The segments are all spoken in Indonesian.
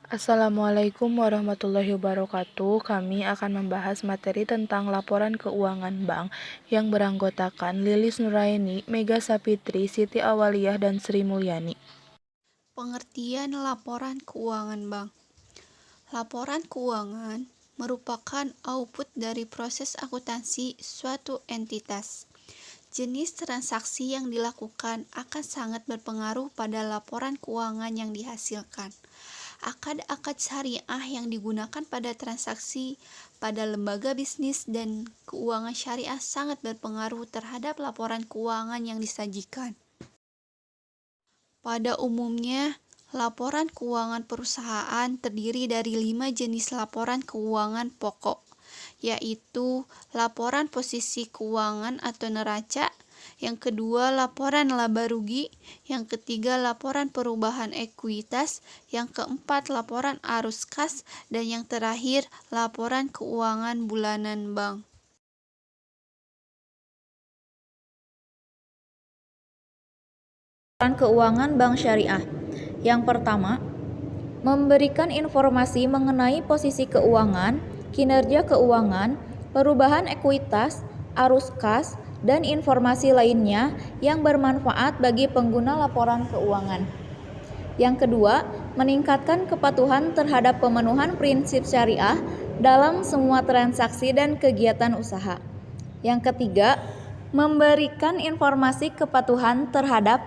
Assalamualaikum warahmatullahi wabarakatuh. Kami akan membahas materi tentang laporan keuangan bank yang beranggotakan Lilis Nuraini, Mega Sapitri, Siti Awaliyah, dan Sri Mulyani. Pengertian laporan keuangan bank. Laporan keuangan merupakan output dari proses akuntansi suatu entitas. Jenis transaksi yang dilakukan akan sangat berpengaruh pada laporan keuangan yang dihasilkan. Akad-akad syariah yang digunakan pada transaksi pada lembaga bisnis dan keuangan syariah sangat berpengaruh terhadap laporan keuangan yang disajikan. Pada umumnya, laporan keuangan perusahaan terdiri dari 5 jenis laporan keuangan pokok, yaitu laporan posisi keuangan atau neraca, yang kedua laporan laba rugi, yang ketiga laporan perubahan ekuitas, yang keempat laporan arus kas, dan yang terakhir laporan keuangan bulanan bank. Laporan keuangan bank syariah. Yang pertama, memberikan informasi mengenai posisi keuangan, kinerja keuangan, perubahan ekuitas, arus kas, dan informasi lainnya yang bermanfaat bagi pengguna laporan keuangan. Yang kedua, meningkatkan kepatuhan terhadap pemenuhan prinsip syariah dalam semua transaksi dan kegiatan usaha. Yang ketiga, memberikan informasi kepatuhan terhadap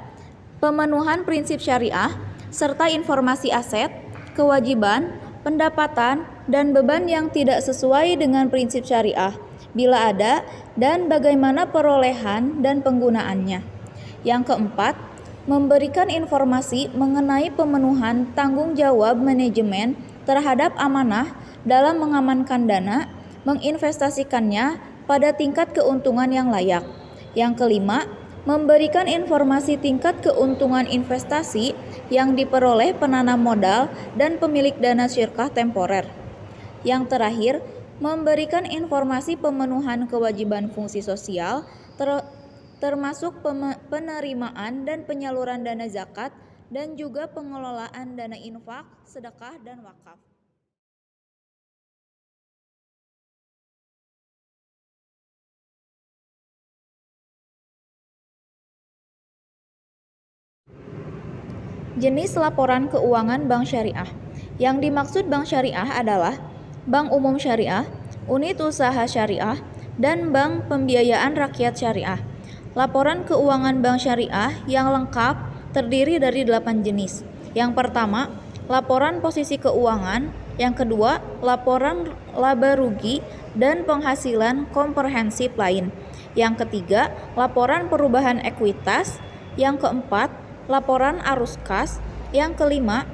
pemenuhan prinsip syariah serta informasi aset, kewajiban, pendapatan, dan beban yang tidak sesuai dengan prinsip syariah bila ada dan bagaimana perolehan dan penggunaannya. Yang keempat, memberikan informasi mengenai pemenuhan tanggung jawab manajemen terhadap amanah dalam mengamankan dana, menginvestasikannya pada tingkat keuntungan yang layak. Yang kelima, memberikan informasi tingkat keuntungan investasi yang diperoleh penanam modal dan pemilik dana syirkah temporer. Yang terakhir, memberikan informasi pemenuhan kewajiban fungsi sosial termasuk penerimaan dan penyaluran dana zakat dan juga pengelolaan dana infak, sedekah, dan wakaf. Jenis laporan keuangan bank syariah. Yang dimaksud bank syariah adalah bank umum syariah, unit usaha syariah, dan bank pembiayaan rakyat syariah. Laporan keuangan bank syariah yang lengkap terdiri dari 8 jenis. Yang pertama, laporan posisi keuangan. Yang kedua, laporan laba rugi dan penghasilan komprehensif lain. Yang ketiga, laporan perubahan ekuitas. Yang keempat, laporan arus kas. Yang kelima,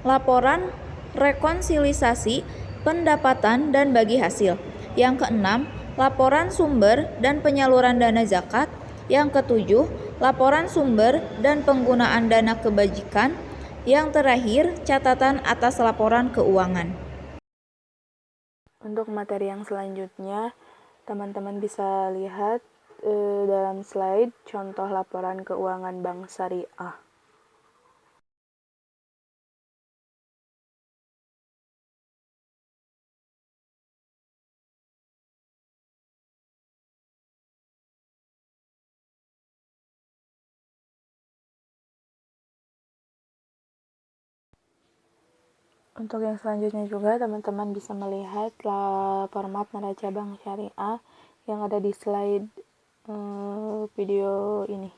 laporan rekonsilisasi pendapatan dan bagi hasil. Yang keenam, laporan sumber dan penyaluran dana zakat. Yang ketujuh, laporan sumber dan penggunaan dana kebajikan. Yang terakhir, catatan atas laporan keuangan. Untuk materi yang selanjutnya, teman-teman bisa lihat dalam slide contoh laporan keuangan bank syariah. Untuk yang selanjutnya juga teman-teman bisa melihat format neraca bank syariah yang ada di slide video ini.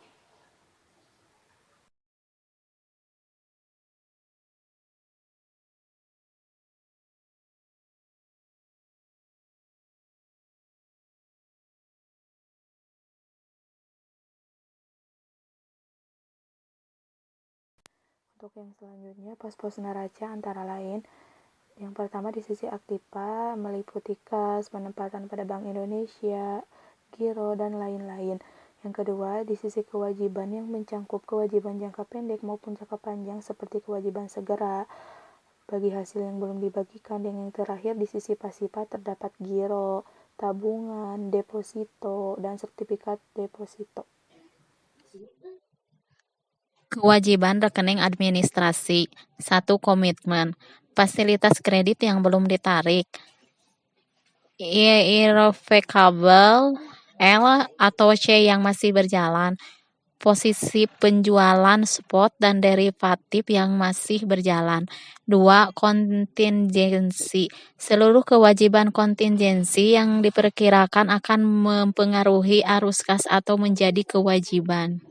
Untuk yang selanjutnya, pos-pos neraca antara lain. Yang pertama di sisi aktiva meliputi kas, penempatan pada Bank Indonesia, giro, dan lain-lain. Yang kedua, di sisi kewajiban yang mencangkup kewajiban jangka pendek maupun jangka panjang seperti kewajiban segera bagi hasil yang belum dibagikan. Dan yang terakhir, di sisi pasifa terdapat giro, tabungan, deposito, dan sertifikat deposito. Kewajiban rekening administrasi. 1. Komitmen. fasilitas kredit yang belum ditarik. Irrevocable L atau C yang masih berjalan. Posisi penjualan spot dan derivatif yang masih berjalan. 2. Kontingensi. Seluruh kewajiban kontingensi yang diperkirakan akan mempengaruhi arus kas atau menjadi kewajiban.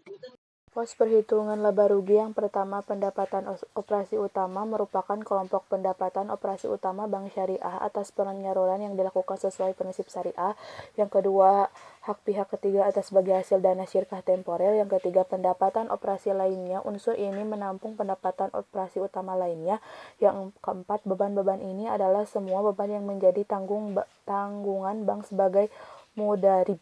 Pos perhitungan laba rugi yang pertama, pendapatan operasi utama merupakan kelompok pendapatan operasi utama bank syariah atas penyaluran yang dilakukan sesuai prinsip syariah. Yang kedua, hak pihak ketiga atas bagi hasil dana syirkah temporer. Yang ketiga, pendapatan operasi lainnya. Unsur ini menampung pendapatan operasi utama lainnya. Yang keempat, beban-beban ini adalah semua beban yang menjadi tanggungan bank sebagai mudarib.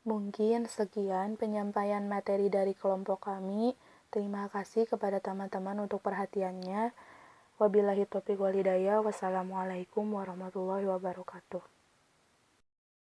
Mungkin sekian penyampaian materi dari kelompok kami. Terima kasih kepada teman-teman untuk perhatiannya. Wabillahi taufiq wal hidayah. Wassalamualaikum warahmatullahi wabarakatuh.